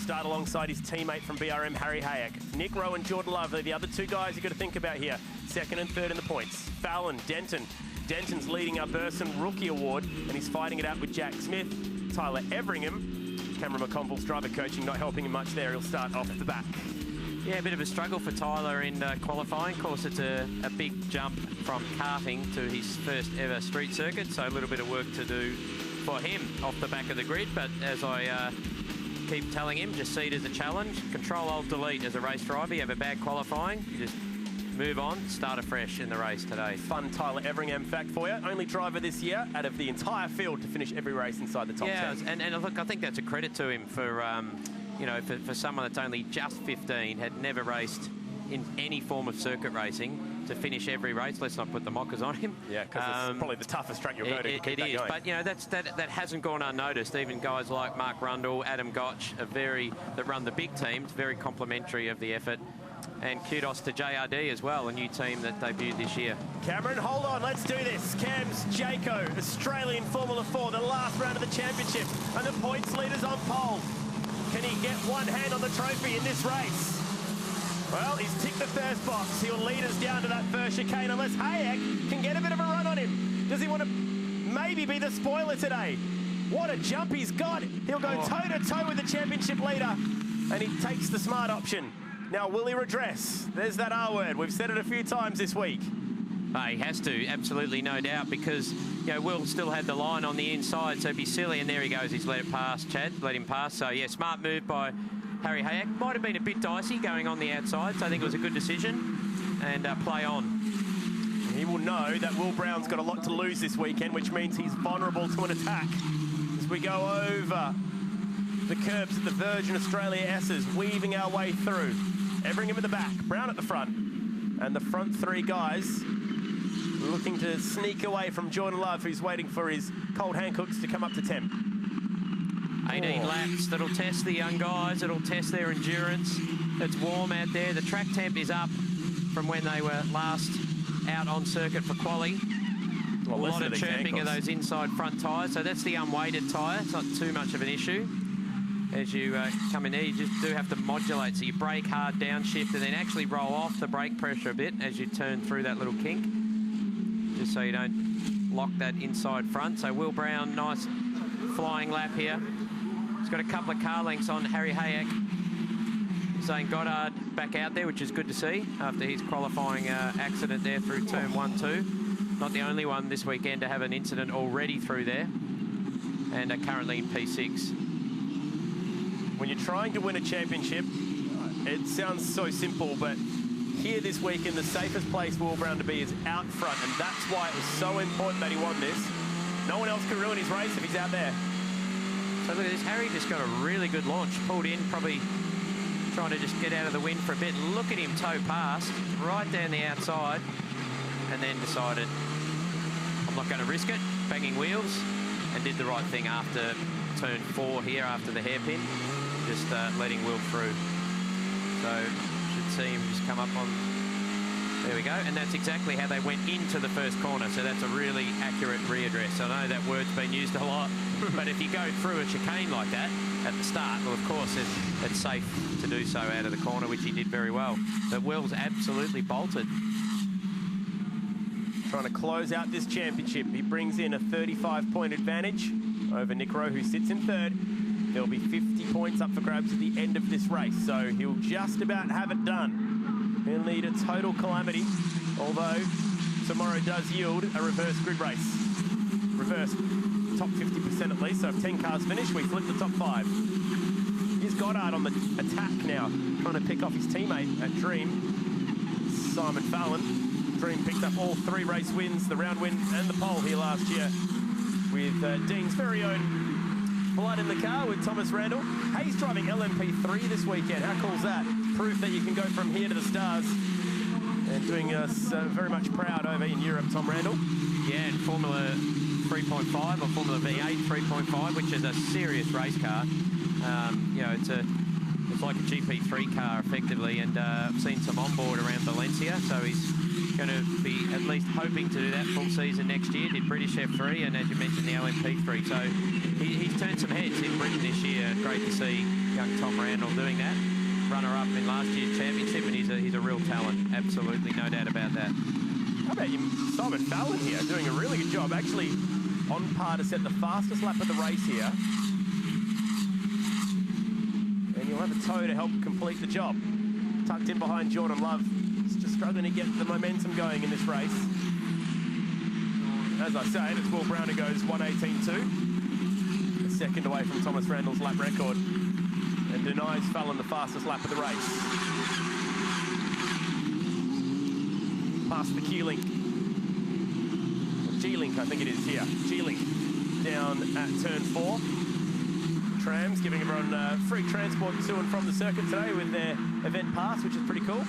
start alongside his teammate from BRM, Harry Hayek. Nick Rowe and Jordan Love are the other two guys you've got to think about here. Second and third in the points. Fallon, Denton. Denton's leading our Burson Rookie Award, and he's fighting it out with Jack Smith. Tyler Everingham. Cameron McConville's driver coaching not helping him much there. He'll start off the back. Yeah, a bit of a struggle for Tyler in qualifying. Of course, it's a big jump from karting to his first ever street circuit, so a little bit of work to do for him off the back of the grid. But as I keep telling him, just see it as a challenge. Control-Alt-Delete as a race driver. You have a bad qualifying, you just move on, start afresh in the race today. Fun Tyler Everingham fact for you. Only driver this year out of the entire field to finish every race inside the top 10. And look, I think that's a credit to him for, you know, for someone that's only just 15, had never raced in any form of circuit racing, to finish every race. Let's not put the mockers on him. Yeah, because it's probably the toughest track you'll go to keep that going. But, you know, that hasn't gone unnoticed. Even guys like Mark Rundle, Adam Gotch, that run the big teams, very complimentary of the effort. And kudos to JRD as well, a new team that debuted this year. Cameron, hold on, let's do this. Cams Jaco, Australian Formula 4, the last round of the championship, and the points leaders on pole. Can he get one hand on the trophy in this race? Well, he's ticked the first box. He'll lead us down to that first chicane unless Hayek can get a bit of a run on him. Does he want to maybe be the spoiler today? What a jump he's got. He'll go toe-to-toe with the championship leader, and he takes the smart option. Now, will he redress? There's that R word. We've said it a few times this week. He has to, absolutely, no doubt, because, you know, Will still had the line on the inside, so it'd be silly. And there he goes. He's let it pass, Chad. Let him pass. So, yeah, smart move by Harry Hayek. Might have been a bit dicey going on the outside, so I think it was a good decision. And play on. He will know that Will Brown's got a lot to lose this weekend, which means he's vulnerable to an attack. As we go over the curbs at the Virgin Australia S's, weaving our way through. Everingham at the back, Brown at the front. And the front three guys looking to sneak away from Jordan Love, who's waiting for his cold hand cooks to come up to temp. 18 laps, that'll test the young guys, it'll test their endurance. It's warm out there, the track temp is up from when they were last out on circuit for quali. A lot of chirping of those inside front tyres, so that's the unweighted tyre. It's not too much of an issue. As you come in there, you just do have to modulate. So you brake hard, downshift, and then actually roll off the brake pressure a bit as you turn through that little kink, just so you don't lock that inside front. So Will Brown, nice flying lap here. He's got a couple of car lengths on Harry Hayek. Zane Goddard back out there, which is good to see after his qualifying accident there through turn 1-2. Not the only one this weekend to have an incident already through there, and currently in P6. When you're trying to win a championship, it sounds so simple, but here this weekend, the safest place for Will Brown to be is out front, and that's why it was so important that he won this. No one else can ruin his race if he's out there. So look at this, Harry just got a really good launch, pulled in, probably trying to just get out of the wind for a bit. Look at him toe past, right down the outside, and then decided, I'm not going to risk it, banging wheels, and did the right thing after turn 4 here, after the hairpin. Just letting Will through. So should see him just come up on, there we go. And that's exactly how they went into the first corner. So that's a really accurate readdress. I know that word's been used a lot, but if you go through a chicane like that at the start, well, of course, it's safe to do so out of the corner, which he did very well. But Will's absolutely bolted. Trying to close out this championship. He brings in a 35-point advantage over Nick Rowe, who sits in third. There'll be 50 points up for grabs at the end of this race, so he'll just about have it done. He'll need a total calamity, although tomorrow does yield a reverse grid race. Reverse top 50% at least, so if 10 cars finish, we flip the top 5. Here's Goddard on the attack now, trying to pick off his teammate at Dream, Simon Fallon. Dream picked up all 3 race wins, the round win and the pole here last year, with Dean's very own blood in the car with Thomas Randall. Hayes driving LMP3 this weekend. How cool is that? Proof that you can go from here to the stars. And doing us very much proud over in Europe, Tom Randall. Yeah, and Formula 3.5 or Formula V8 3.5, which is a serious race car. You know, it's like a GP3 car effectively, and I've seen some onboard around Valencia, so he's going to be at least hoping to do that full season next year. Did British F3 and, as you mentioned, the LMP3. So he's turned some heads in Britain this year. Great to see young Tom Randall doing that. Runner-up in last year's championship, and he's a real talent. Absolutely, no doubt about that. How about you, Simon Fallon here, doing a really good job. Actually on par to set the fastest lap of the race here. And you'll have a tow to help complete the job. Tucked in behind Jordan Love. He's just struggling to get the momentum going in this race. As I say, it's Will Brown who goes 1:18.2. A second away from Thomas Randall's lap record. And denies Fallon the fastest lap of the race. Past the Q-Link. G-Link, I think it is, yeah. G-Link down at turn 4. Trams giving everyone free transport to and from the circuit today with their event pass, which is pretty cool.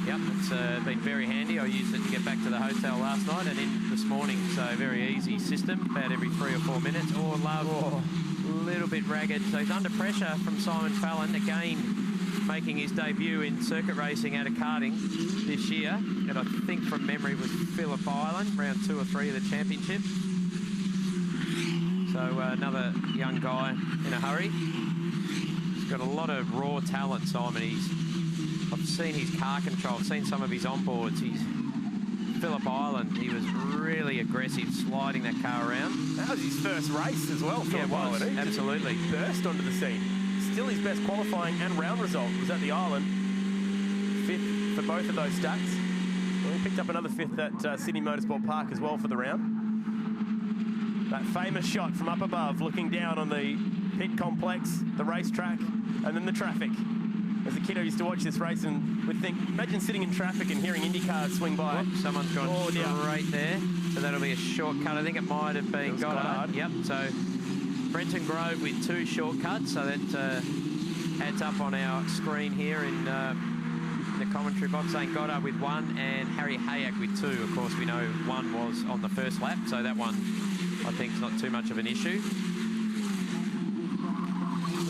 Yep, it's been very handy. I used it to get back to the hotel last night and in this morning, so very easy system, about every 3 or 4 minutes. Oh, Love, a little bit ragged. So he's under pressure from Simon Fallon, again making his debut in circuit racing out of karting this year. And I think from memory was Phillip Island, round 2 or 3 of the championship. So another young guy in a hurry. He's got a lot of raw talent, Simon. I've seen his car control, I've seen some of his onboards. Phillip Island, he was really aggressive, sliding that car around. That was his first race as well, Phillip Island. He absolutely burst onto the scene. Still his best qualifying and round result was at the Island. 5th for both of those stats. Well, he picked up another 5th at Sydney Motorsport Park as well for the round. That famous shot from up above, looking down on the pit complex, the racetrack, and then the traffic. As a kid, I used to watch this race and would think, imagine sitting in traffic and hearing Indy cars swing by. Whoops, someone's gone straight there. So that'll be a shortcut. I think it might have been Goddard. Yep, so Brenton Grove with 2 shortcuts. So that adds up on our screen here in the commentary box, saying Goddard with 1 and Harry Hayek with 2. Of course, we know 1 was on the first lap, so that one, I think, is not too much of an issue.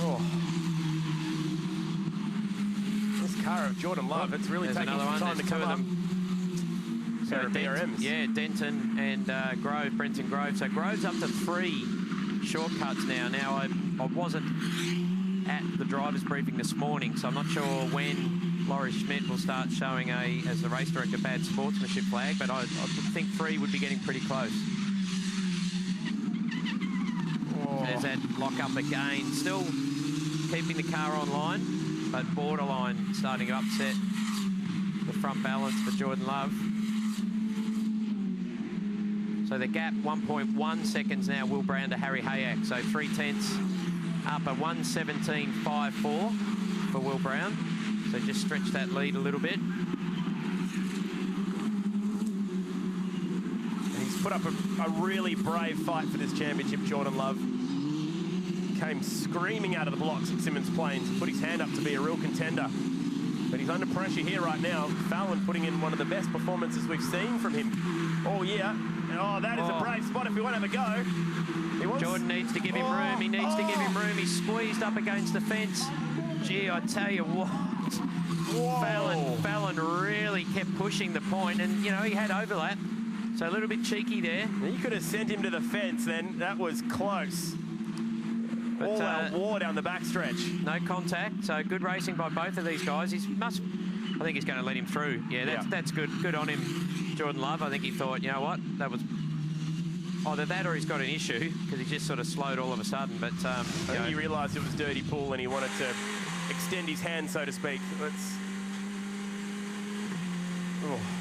Oh. Car of Jordan Love, it's really taking some time to come up. So BRMs. Yeah, Denton and Grove, Brenton Grove. So Grove's up to 3 shortcuts now. Now, I wasn't at the driver's briefing this morning, so I'm not sure when Laurie Schmidt will start showing as the race director, bad sportsmanship flag, but I would think 3 would be getting pretty close. Oh. There's that lock up again. Still keeping the car online, but borderline starting to upset the front balance for Jordan Love. So the gap, 1.1 seconds now, Will Brown to Harry Hayek. So 3/10 up at 1:17.54 for Will Brown. So just stretch that lead a little bit. He's put up a really brave fight for this championship, Jordan Love. Came screaming out of the blocks at Symmons Plains, put his hand up to be a real contender. But he's under pressure here right now. Fallon putting in one of the best performances we've seen from him all year. Oh, that is a brave spot if we want to have a go. Jordan needs to give him room. He needs to give him room. He's squeezed up against the fence. Gee, I tell you what. Fallon really kept pushing the point, and, you know, he had overlap. So a little bit cheeky there. You could have sent him to the fence then. That was close. But, all out war down the backstretch. No contact, so good racing by both of these guys. I think he's going to let him through. Yeah, that's good. Good on him, Jordan Love. I think he thought, you know what, that was either that or he's got an issue, because he just sort of slowed all of a sudden. But I think he realised it was dirty pool and he wanted to extend his hand, so to speak.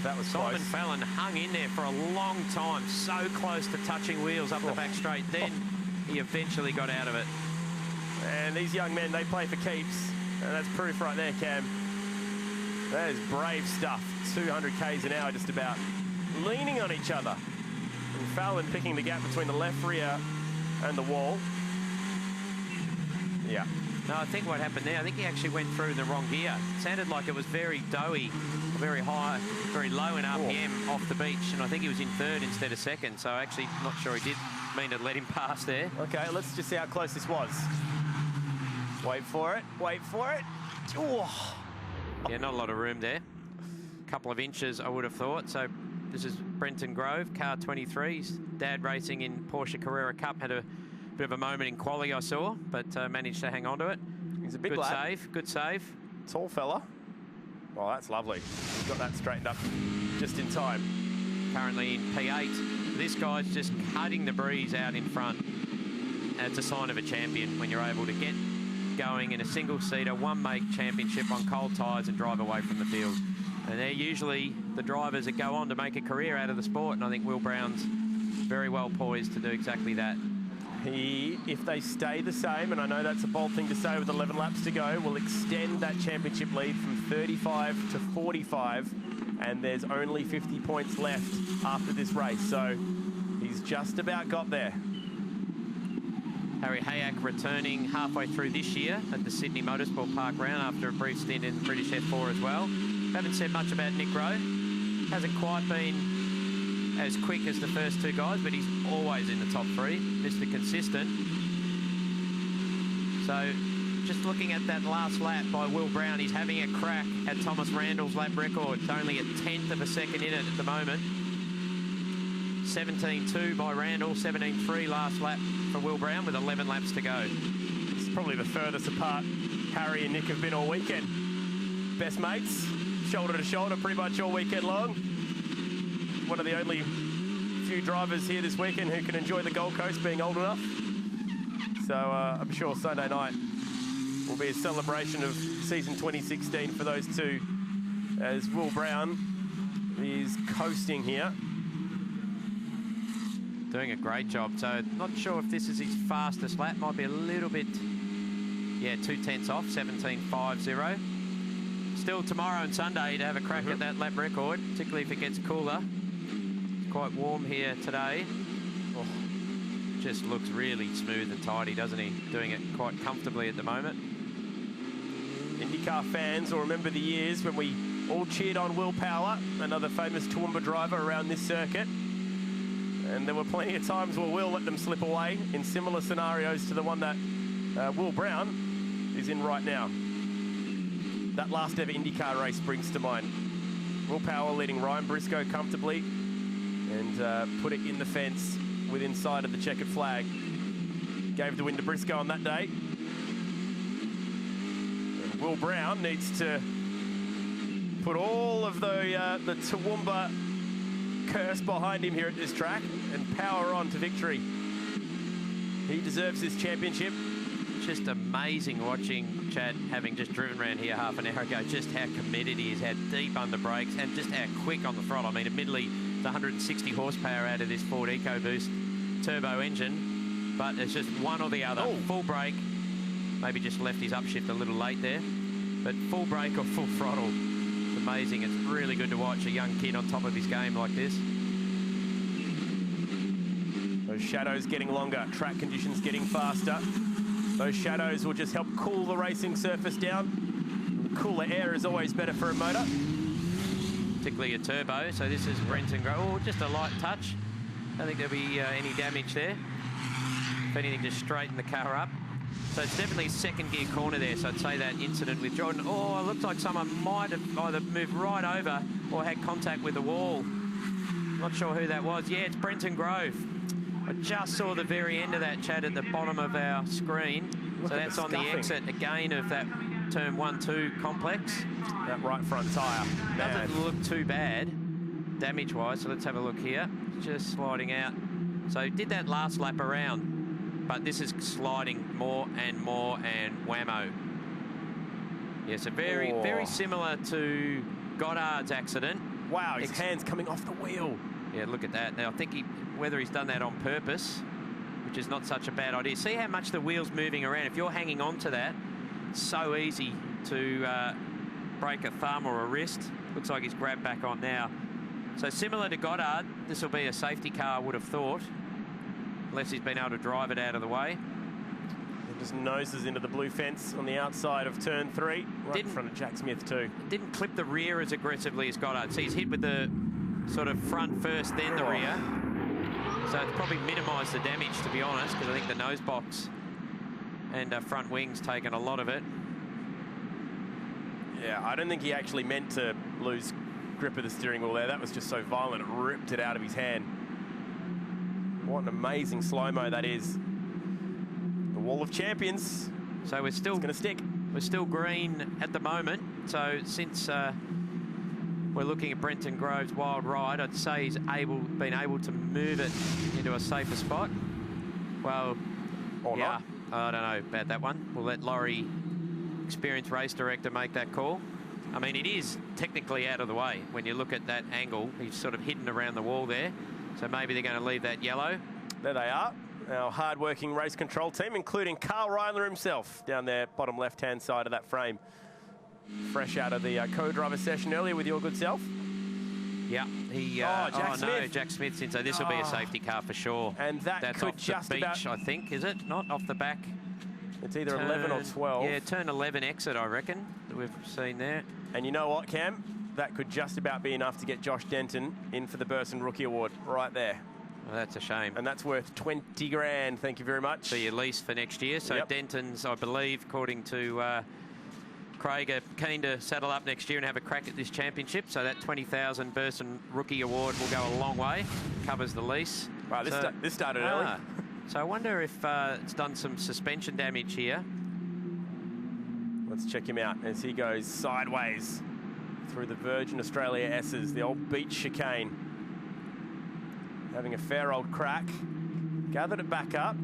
That was Simon close. Fallon hung in there for a long time, so close to touching wheels up the back straight. Then he eventually got out of it. And these young men, they play for keeps. And that's proof right there, Cam. That is brave stuff. 200 k's an hour just about. Leaning on each other. And Fallon picking the gap between the left rear and the wall. Yeah. No, I think what happened there, I think he actually went through the wrong gear. It sounded like it was very doughy, very high, very low in RPM off the beach. And I think he was in 3rd instead of 2nd. So actually, not sure he did mean to let him pass there. Okay, let's just see how close this was. Wait for it. Wait for it. Oh. Yeah, not a lot of room there. A couple of inches, I would have thought. So this is Brenton Grove, car 23. His dad racing in Porsche Carrera Cup, had a Bit of a moment in quali I saw, but managed to hang on to it. He's a big good lad. save, good save. Tall fella. Oh, that's lovely. He's got that straightened up just in time. Currently in P8. This guy's just cutting the breeze out in front. And it's a sign of a champion when you're able to get going in a single-seater, one-make championship on cold tyres and drive away from the field. And they're usually the drivers that go on to make a career out of the sport, and I think Will Brown's very well poised to do exactly that. He, if they stay the same, and I know that's a bold thing to say with 11 laps to go, will extend that championship lead from 35 to 45, and there's only 50 points left after this race, so he's just about got there. Harry Hayak returning halfway through this year at the Sydney Motorsport Park round after a brief stint in British F4 as well. Haven't said much about Nick Rowe. Hasn't quite been as quick as the first two guys, but he's always in the top three, Mr. Consistent. So just looking at that last lap by Will Brown, he's having a crack at Thomas Randall's lap record. It's only a 1/10 of a second in it at the moment. 17.2 by Randall, 17.3 last lap for Will Brown with 11 laps to go. It's probably the furthest apart Harry and Nick have been all weekend. Best mates, shoulder to shoulder pretty much all weekend long. One of the only few drivers here this weekend who can enjoy the Gold Coast being old enough. So I'm sure Sunday night will be a celebration of season 2016 for those two, as Will Brown is coasting here. Doing a great job. So not sure if this is his fastest lap. Might be a little bit, yeah, 2/10 off, 17.50. Still tomorrow and Sunday to have a crack at that lap record, particularly if it gets cooler. It's quite warm here today. Oh, just looks really smooth and tidy, doesn't he? Doing it quite comfortably at the moment. IndyCar fans will remember the years when we all cheered on Will Power, another famous Toowoomba driver around this circuit. And there were plenty of times where Will let them slip away in similar scenarios to the one that Will Brown is in right now. That last ever IndyCar race brings to mind. Will Power leading Ryan Briscoe comfortably and put it in the fence within sight of the checkered flag. Gave the win to Briscoe on that day. And Will Brown needs to put all of the Toowoomba curse behind him here at this track and power on to victory. He deserves this championship. Just amazing watching Chad, having just driven around here half an hour ago, just how committed he is, how deep under brakes, and just how quick on the throttle. I mean, admittedly, the 160 horsepower out of this Ford EcoBoost turbo engine, but it's just one or the other. Oh. Full brake, maybe just left his upshift a little late there, but full brake or full throttle. It's amazing. It's really good to watch a young kid on top of his game like this. Those shadows getting longer, track conditions getting faster. Those shadows will just help cool the racing surface down. Cooler air is always better for a motor. Particularly a turbo. So this is Brenton Grove. Oh, just a light touch. I don't think there'll be any damage there. If anything, just straighten the car up. So it's definitely second gear corner there. So I'd say that incident with Jordan. Oh, it looks like someone might have either moved right over or had contact with the wall. Not sure who that was. Yeah, it's Brenton Grove. I just saw the very end of that, Chad, at the bottom of our screen. Look so at that's the on the exit again of that turn 1-2 complex. That right front tyre. Doesn't look too bad damage-wise, so let's have a look here. Just sliding out. So did that last lap around, but this is sliding more and more, and whammo. Yeah, so very similar to Goddard's accident. Wow, his hand's coming off the wheel. Yeah, look at that. Now, I think whether he's done that on purpose, which is not such a bad idea. See how much the wheel's moving around. If you're hanging on to that, it's so easy to break a thumb or a wrist. Looks like he's grabbed back on now. So similar to Goddard, this will be a safety car, I would have thought, unless he's been able to drive it out of the way. It just noses into the blue fence on the outside of turn 3, right in front of Jack Smith too. Didn't clip the rear as aggressively as Goddard. So he's hit with the sort of front first, then the rear. So it's probably minimised the damage, to be honest, because I think the nose box and front wings taken a lot of it. Yeah, I don't think he actually meant to lose grip of the steering wheel there. That was just so violent, it ripped it out of his hand. What an amazing slow-mo that is. Wall of Champions. So we're still going to stick. We're still green at the moment. So since we're looking at Brenton Grove's Wild Ride, I'd say he's been able to move it into a safer spot. Well, or yeah, not. I don't know about that one. We'll let Laurie, experienced race director, make that call. I mean, it is technically out of the way when you look at that angle. He's sort of hidden around the wall there. So maybe they're going to leave that yellow. There they are. Our hard-working race control team, including Carl Reindler himself, down there, bottom left-hand side of that frame. Fresh out of the co-driver session earlier with your good self. Yeah, he. Jack Smith. No, Jack Smith's in. So this will be a safety car for sure. And that's could off just the beach, I think, is it? Not off the back. It's either 11 or 12. Yeah, turn 11 exit, I reckon, that we've seen there. And you know what, Cam? That could just about be enough to get Josh Denton in for the Burson Rookie Award right there. Well, that's a shame. And that's worth 20 grand. Thank you very much. For your lease for next year. So Denton's, I believe, according to Craig, are keen to saddle up next year and have a crack at this championship. So that 20,000 Burson Rookie Award will go a long way. Covers the lease. Wow, this started early. So I wonder if it's done some suspension damage here. Let's check him out as he goes sideways through the Virgin Australia S's, the old beach chicane. Having a fair old crack. Gathered it back up.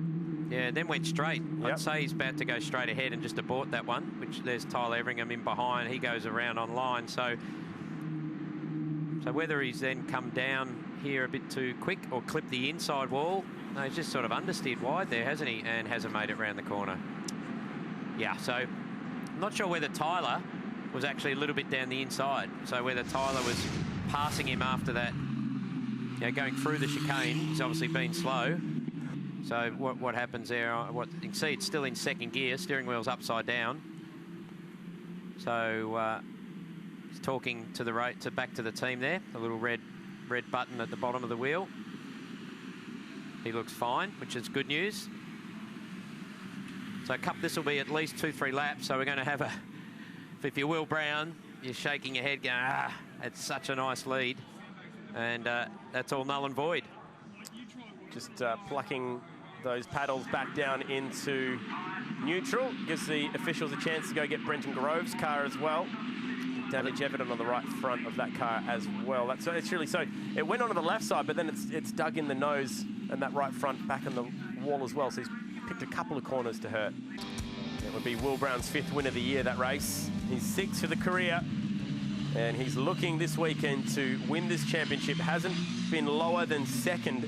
Yeah, then went straight. I'd say he's about to go straight ahead and just abort that one, which there's Tyler Everingham in behind. He goes around on line. So whether he's then come down here a bit too quick or clipped the inside wall, no, he's just sort of understeered wide there, hasn't he? And hasn't made it round the corner. Yeah, so I'm not sure whether Tyler was actually a little bit down the inside. So whether Tyler was passing him after that, you know, going through the chicane, he's obviously been slow. So what happens there, you can see it's still in second gear, steering wheel's upside down. So he's talking to the back to the team there, a little red button at the bottom of the wheel. He looks fine, which is good news. So this will be at least 2-3 laps. So we're going to have if you're Will Brown, you're shaking your head going, it's such a nice lead. And that's all null and void. Just plucking those paddles back down into neutral. Gives the officials a chance to go get Brenton Grove's car as well. Damage evident on the right front of that car as well. It's really so. It went onto the left side, but then it's dug in the nose and that right front back on the wall as well. So he's picked a couple of corners to hurt. It would be Will Brown's 5th win of the year, that race. He's 6th for the career. And he's looking this weekend to win this championship. Hasn't been lower than 2nd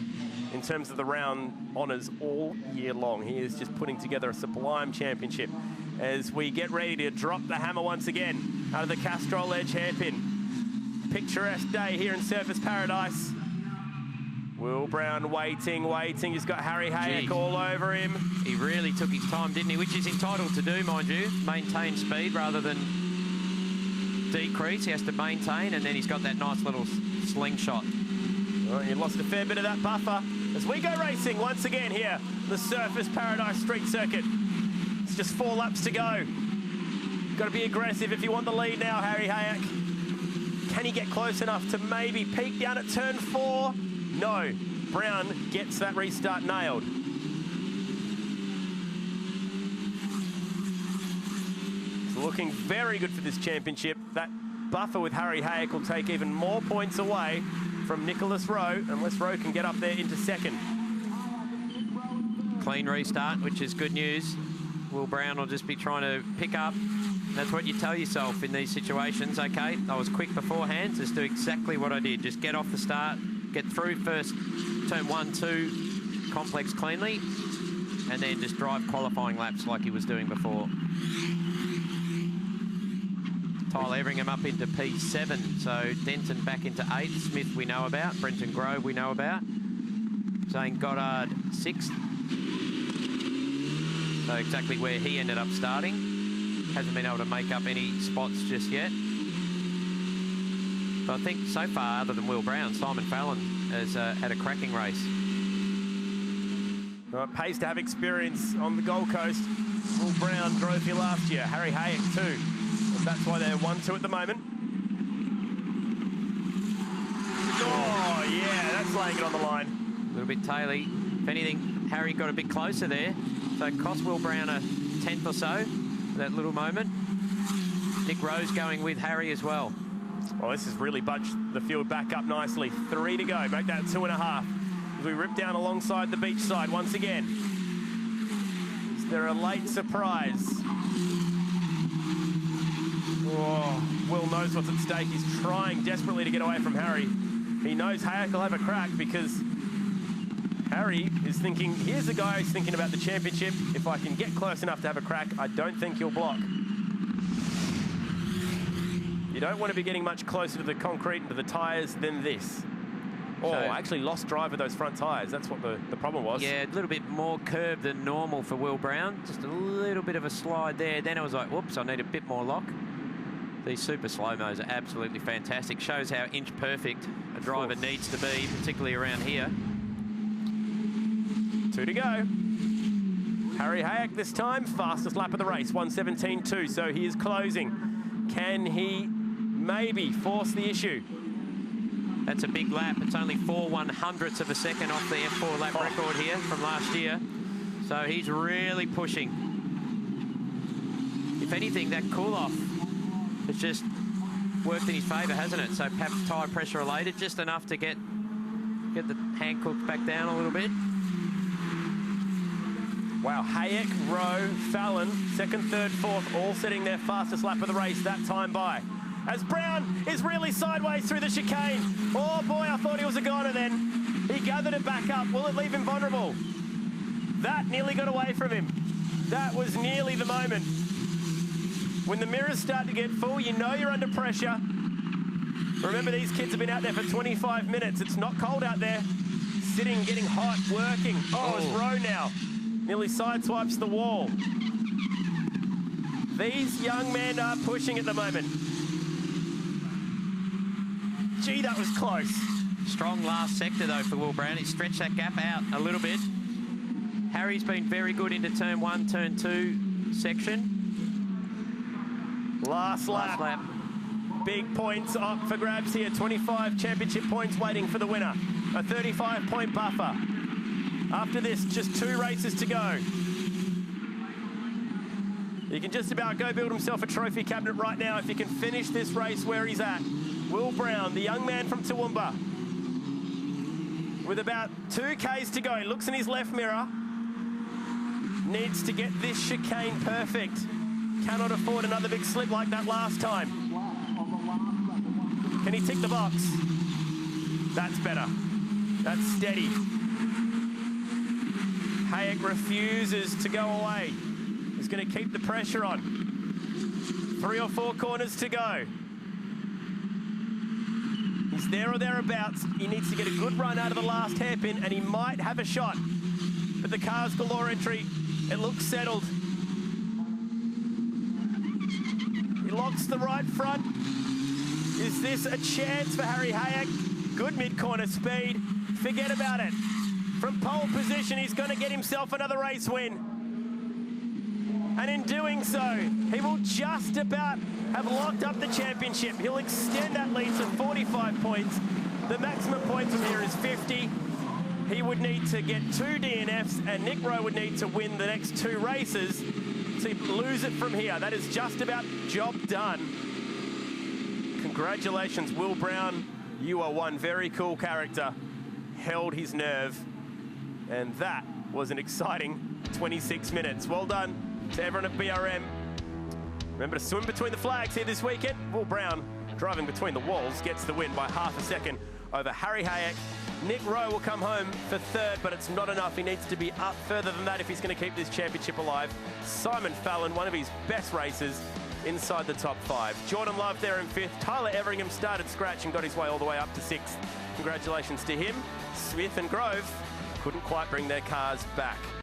in terms of the round honours all year long. He is just putting together a sublime championship as we get ready to drop the hammer once again out of the Castrol Edge hairpin. Picturesque day here in Surfers Paradise. Will Brown waiting. He's got Harry Hayek all over him. He really took his time, didn't he? Which he's entitled to do, mind you. Maintain speed rather than decrease. He has to maintain, and then he's got that nice little slingshot. Well, you lost a fair bit of that buffer as we go racing once again here, the Surfers Paradise Street Circuit. It's just 4 laps to go. Got to be aggressive if you want the lead now, Harry Hayek. Can he get close enough to maybe peak down at turn 4? No. Brown gets that restart nailed. It's looking very good for this championship. That buffer with Harry Hayek will take even more points away from Nicholas Rowe, unless Rowe can get up there into 2nd. Clean restart, which is good news. Will Brown will just be trying to pick up. That's what you tell yourself in these situations. Okay, I was quick beforehand, just do exactly what I did. Just get off the start, get through first turn 1, 2 complex cleanly, and then just drive qualifying laps like he was doing before. Tyler Everingham up into P7, so Denton back into 8th. Smith we know about, Brenton Grove we know about. Zane Goddard 6th. So exactly where he ended up starting. Hasn't been able to make up any spots just yet. But I think so far, other than Will Brown, Simon Fallon has had a cracking race. Well, it pays to have experience on the Gold Coast. Will Brown drove here last year, Harry Hayek too. And that's why they're 1-2 at the moment. Oh, yeah, that's laying it on the line. A little bit taily. If anything, Harry got a bit closer there. So it cost Will Brown a tenth or so, that little moment. Nick Rowe's going with Harry as well. Well, this has really bunched the field back up nicely. 3 to go, make that 2.5. As we rip down alongside the beach side once again. Is there a late surprise? Oh, Will knows what's at stake. He's trying desperately to get away from Harry. He knows Hayek will have a crack because Harry is thinking, here's a guy who's thinking about the championship. If I can get close enough to have a crack, I don't think he'll block. You don't want to be getting much closer to the concrete and to the tyres than this. Oh, I actually lost drive of those front tyres. That's what the problem was. Yeah, a little bit more curve than normal for Will Brown. Just a little bit of a slide there. Then it was like, whoops, I need a bit more lock. These super slow-mos are absolutely fantastic. Shows how inch perfect a driver needs to be, particularly around here. 2 to go. Harry Hayek this time, fastest lap of the race, 1:17.2, so he is closing. Can he maybe force the issue? That's a big lap. It's only 4/100ths of a second off the F4 lap record here from last year. So he's really pushing. If anything, that cool-off has just worked in his favour, hasn't it? So perhaps tyre pressure related, just enough to get the hand cooked back down a little bit. Wow, Hayek, Rowe, Fallon, second, third, fourth, all setting their fastest lap of the race that time by. As Brown is really sideways through the chicane. Oh boy, I thought he was a goner then. He gathered it back up. Will it leave him vulnerable? That nearly got away from him. That was nearly the moment. When the mirrors start to get full, you know you're under pressure. Remember, these kids have been out there for 25 minutes. It's not cold out there. Sitting, getting hot, working. Oh, it's Rowe now. Nearly sideswipes the wall. These young men are pushing at the moment. Gee, that was close. Strong last sector, though, for Will Brown. He stretched that gap out a little bit. Harry's been very good into turn 1, turn 2 section. Last lap. Big points up for grabs here. 25 championship points waiting for the winner. A 35-point buffer. After this, just 2 races to go. He can just about go build himself a trophy cabinet right now if he can finish this race where he's at. Will Brown, the young man from Toowoomba, with about 2 Ks to go, looks in his left mirror, needs to get this chicane perfect. Cannot afford another big slip like that last time. Can he tick the box? That's better. That's steady. Hayek refuses to go away. He's going to keep the pressure on. 3 or 4 corners to go. He's there or thereabouts. He needs to get a good run out of the last hairpin, and he might have a shot. But the Cars Galore entry, it looks settled. He locks the right front. Is this a chance for Harry Hayek? Good mid-corner speed. Forget about it. From pole position, he's going to get himself another race win. And in doing so, he will just about have locked up the championship. He'll extend that lead to 45 points. The maximum points from here is 50. He would need to get 2 DNFs, and Nick Rowe would need to win the next 2 races to lose it from here. That is just about job done. Congratulations, Will Brown. You are one very cool character. Held his nerve. And that was an exciting 26 minutes. Well done to everyone at BRM. Remember to swim between the flags here this weekend. Will Brown, driving between the walls, gets the win by half a second over Harry Hayek. Nick Rowe will come home for 3rd, but it's not enough. He needs to be up further than that if he's going to keep this championship alive. Simon Fallon, one of his best races, inside the top 5. Jordan Love there in 5th. Tyler Everingham started scratch and got his way all the way up to 6th. Congratulations to him. Smith and Grove couldn't quite bring their cars back.